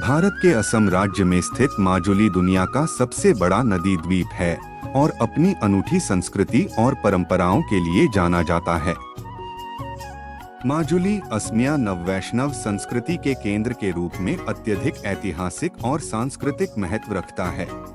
भारत के असम राज्य में स्थित माजुली दुनिया का सबसे बड़ा नदी द्वीप है और अपनी अनूठी संस्कृति और परंपराओं के लिए जाना जाता है। माजुली असमिया नववैष्णव संस्कृति के केंद्र के रूप में अत्यधिक ऐतिहासिक और सांस्कृतिक महत्व रखता है।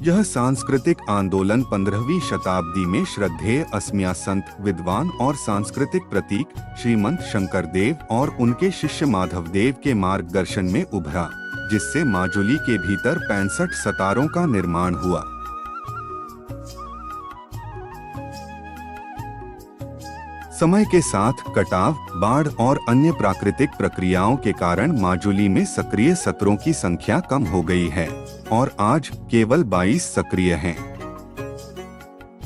यह सांस्कृतिक आंदोलन 15वीं शताब्दी में श्रद्धेय असमिया संत, विद्वान और सांस्कृतिक प्रतीक श्रीमंत शंकरदेव और उनके शिष्य माधवदेव के मार्गदर्शन में उभरा, जिससे माजुली के भीतर 65 सतारों का निर्माण हुआ। समय के साथ कटाव, बाढ़ और अन्य प्राकृतिक प्रक्रियाओं के कारण माजुली में सक्रिय सत्रों की संख्या कम हो गई है और आज केवल 22 सक्रिय हैं।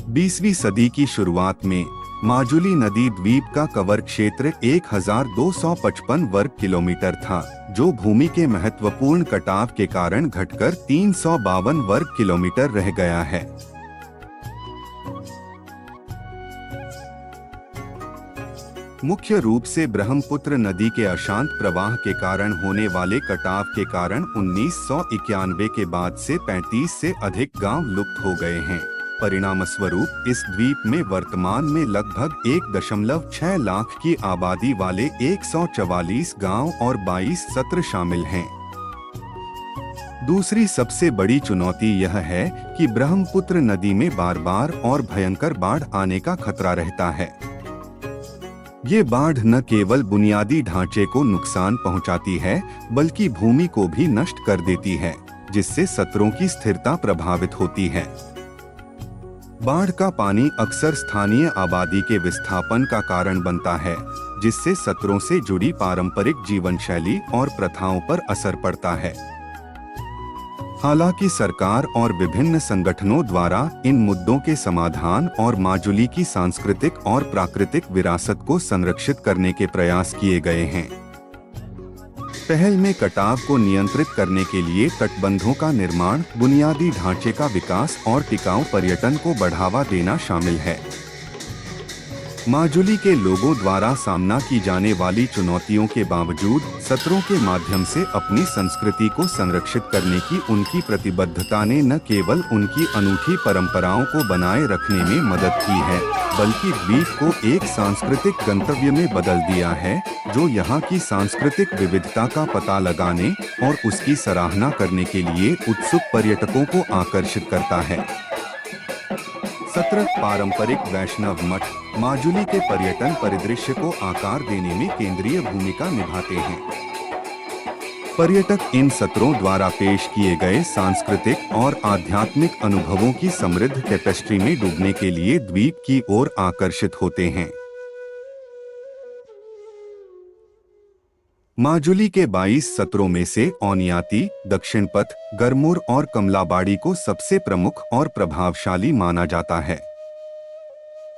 20वीं सदी की शुरुआत में माजुली नदी द्वीप का कवर क्षेत्र 1255 वर्ग किलोमीटर था, जो भूमि के महत्वपूर्ण कटाव के कारण घटकर 352 वर्ग किलोमीटर रह गया है। मुख्य रूप से ब्रह्मपुत्र नदी के अशांत प्रवाह के कारण होने वाले कटाव के कारण 1991 के बाद से 35 से अधिक गांव लुप्त हो गए हैं। परिणामस्वरूप इस द्वीप में वर्तमान में लगभग 1.6 लाख की आबादी वाले 144 गांव और 22 सत्र शामिल हैं। दूसरी सबसे बड़ी चुनौती यह है कि ब्रह्मपुत्र नदी में बार-बार और भयंकर बाढ़ आने का खतरा रहता है। ये बाढ़ न केवल बुनियादी ढांचे को नुकसान पहुंचाती है, बल्कि भूमि को भी नष्ट कर देती है, जिससे सत्रों की स्थिरता प्रभावित होती है। बाढ़ का पानी अक्सर स्थानीय आबादी के विस्थापन का कारण बनता है, जिससे सत्रों से जुड़ी पारंपरिक जीवन शैली और प्रथाओं पर असर पड़ता है। हालांकि सरकार और विभिन्न संगठनों द्वारा इन मुद्दों के समाधान और माजुली की सांस्कृतिक और प्राकृतिक विरासत को संरक्षित करने के प्रयास किए गए हैं। पहल में कटाव को नियंत्रित करने के लिए तटबंधों का निर्माण, बुनियादी ढांचे का विकास और टिकाऊ पर्यटन को बढ़ावा देना शामिल है। माजुली के लोगों द्वारा सामना की जाने वाली चुनौतियों के बावजूद सत्रों के माध्यम से अपनी संस्कृति को संरक्षित करने की उनकी प्रतिबद्धता ने न केवल उनकी अनूठी परंपराओं को बनाए रखने में मदद की है, बल्कि द्वीप को एक सांस्कृतिक गंतव्य में बदल दिया है, जो यहाँ की सांस्कृतिक विविधता का पता लगाने और उसकी सराहना करने के लिए उत्सुक पर्यटकों को आकर्षित करता है। सत्र पारंपरिक वैष्णव मठ माजुली के पर्यटन परिदृश्य को आकार देने में केंद्रीय भूमिका निभाते हैं। पर्यटक इन सत्रों द्वारा पेश किए गए सांस्कृतिक और आध्यात्मिक अनुभवों की समृद्ध टेपेस्ट्री में डूबने के लिए द्वीप की ओर आकर्षित होते हैं। माजुली के 22 सत्रों में से औनियाती, दक्षिण पथ, गरमुर और कमलाबाड़ी को सबसे प्रमुख और प्रभावशाली माना जाता है।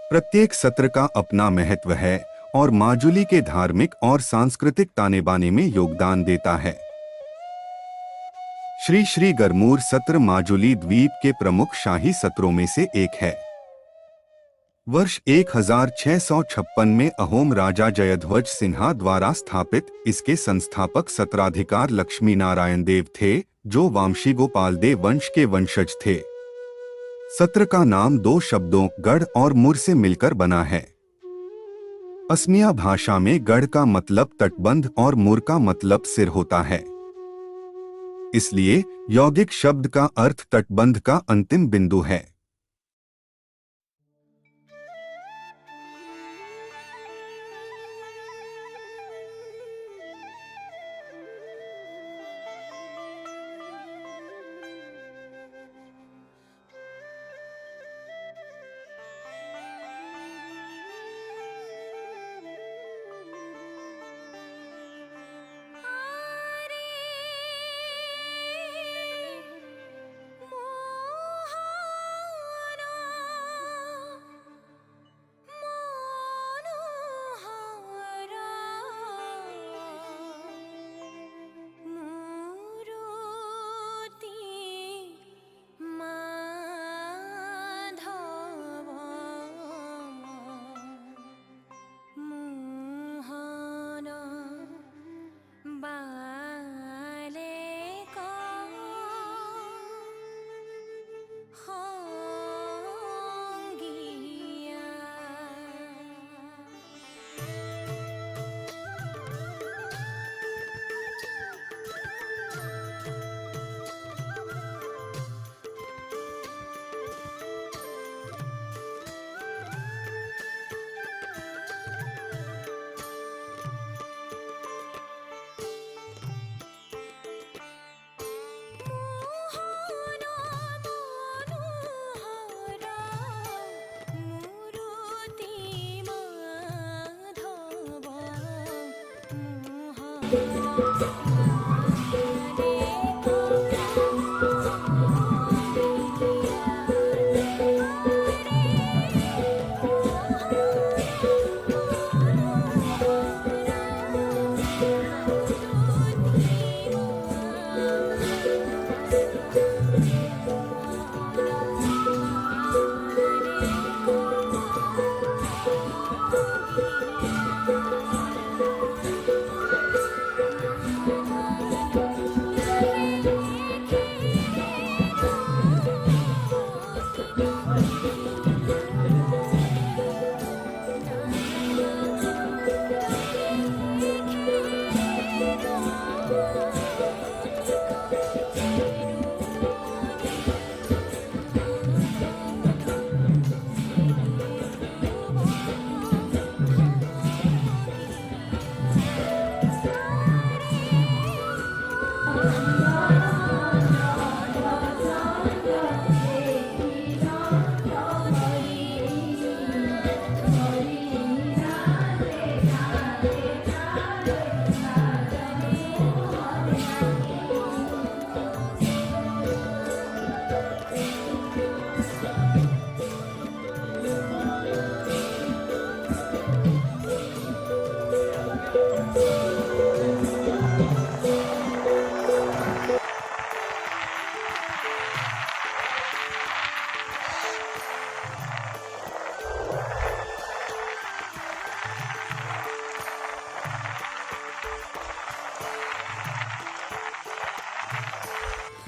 प्रत्येक सत्र का अपना महत्व है और माजुली के धार्मिक और सांस्कृतिक ताने बाने में योगदान देता है। श्री श्री गरमुर सत्र माजुली द्वीप के प्रमुख शाही सत्रों में से एक है। वर्ष 1656 में अहोम राजा जयध्वज सिन्हा द्वारा स्थापित इसके संस्थापक सत्राधिकार लक्ष्मी नारायण देव थे, जो वामशी गोपाल देव वंश के वंशज थे। सत्र का नाम 2 शब्दों गढ़ और मुर से मिलकर बना है। असमिया भाषा में गढ़ का मतलब तटबंध और मुर का मतलब सिर होता है। इसलिए यौगिक शब्द का अर्थ तटबंध का अंतिम बिंदु है।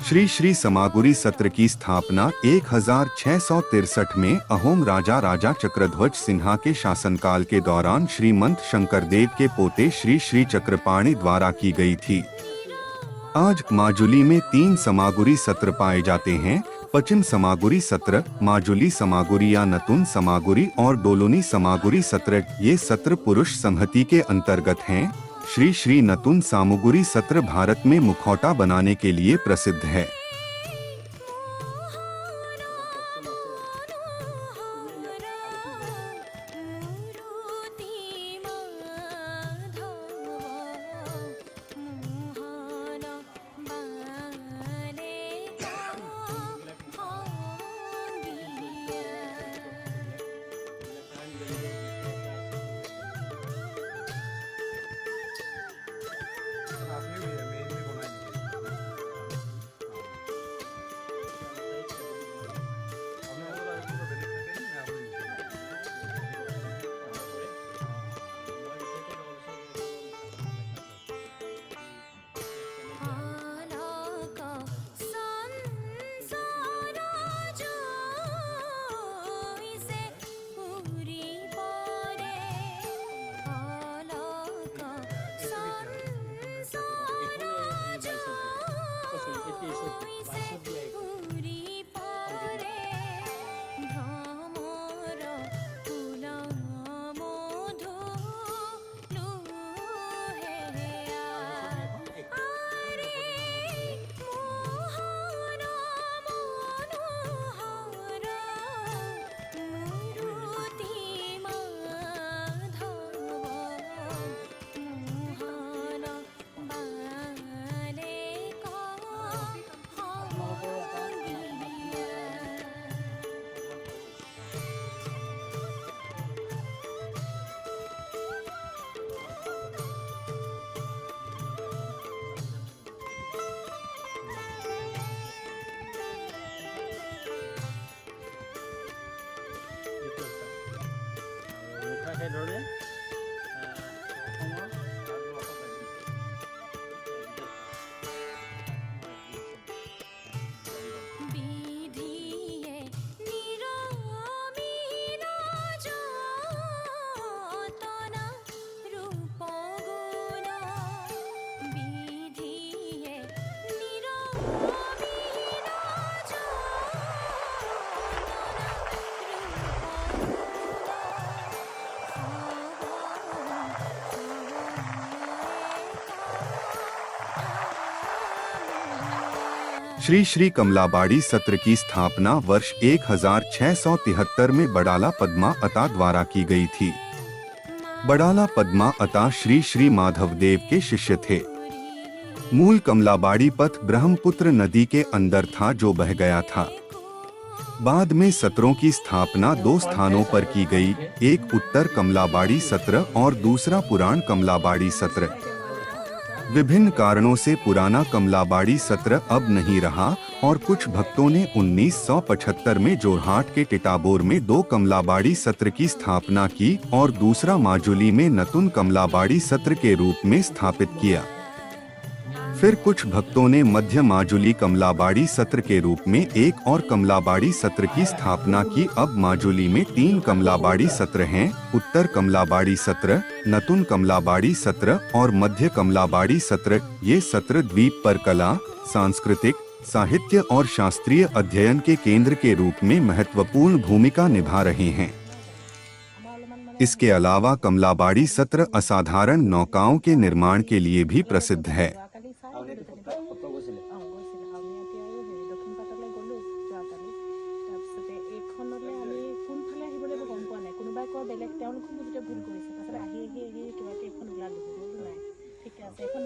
श्री श्री समागुरी सत्र की स्थापना 1663 में अहोम राजा राजा चक्रध्वज सिन्हा के शासनकाल के दौरान श्रीमंत शंकरदेव के पोते श्री श्री चक्रपाणि द्वारा की गई थी। आज माजुली में 3 समागुरी सत्र पाए जाते हैं: पश्चिम समागुरी सत्र, माजुली समागुरी या नतुन समागुरी और डोलुनी समागुरी सत्र। ये सत्र पुरुष संहति के अंतर्गत हैं। श्री श्री नतुन सामुगुरी सत्र भारत में मुखौटा बनाने के लिए प्रसिद्ध है। श्री श्री कमलाबाड़ी सत्र की स्थापना वर्ष 1673 में बड़ाला पद्मा अता द्वारा की गई थी। बड़ाला पद्मा अता श्री श्री माधवदेव के शिष्य थे। मूल कमलाबाड़ी पथ ब्रह्मपुत्र नदी के अंदर था जो बह गया था। बाद में सत्रों की स्थापना 2 स्थानों पर की गई, एक उत्तर कमलाबाड़ी सत्र और दूसरा पुराण कमलाबाड़ी सत्र। विभिन्न कारणों से पुराना कमलाबाड़ी सत्र अब नहीं रहा और कुछ भक्तों ने 1975 में जोरहाट के टिटाबोर में 2 कमलाबाड़ी सत्र की स्थापना की और दूसरा माजुली में नतुन कमलाबाड़ी सत्र के रूप में स्थापित किया। फिर कुछ भक्तों ने मध्य माजुली कमलाबाड़ी सत्र के रूप में एक और कमलाबाड़ी सत्र की स्थापना की। अब माजुली में 3 कमलाबाड़ी सत्र हैं, उत्तर कमलाबाड़ी सत्र, नतुन कमलाबाड़ी सत्र और मध्य कमलाबाड़ी सत्र। ये सत्र द्वीप पर कला, सांस्कृतिक, साहित्य और शास्त्रीय अध्ययन के केंद्र के रूप में महत्वपूर्ण भूमिका निभा रहे हैं। इसके अलावा कमलाबाड़ी सत्र असाधारण नौकाओं के निर्माण के लिए भी प्रसिद्ध है। বেলেগ তেওঁলোকো বুজিতে ভুল কৰিছে তাৰপিছত আহি কিবা এখন ওলালো নাই ঠিকে আছে এখন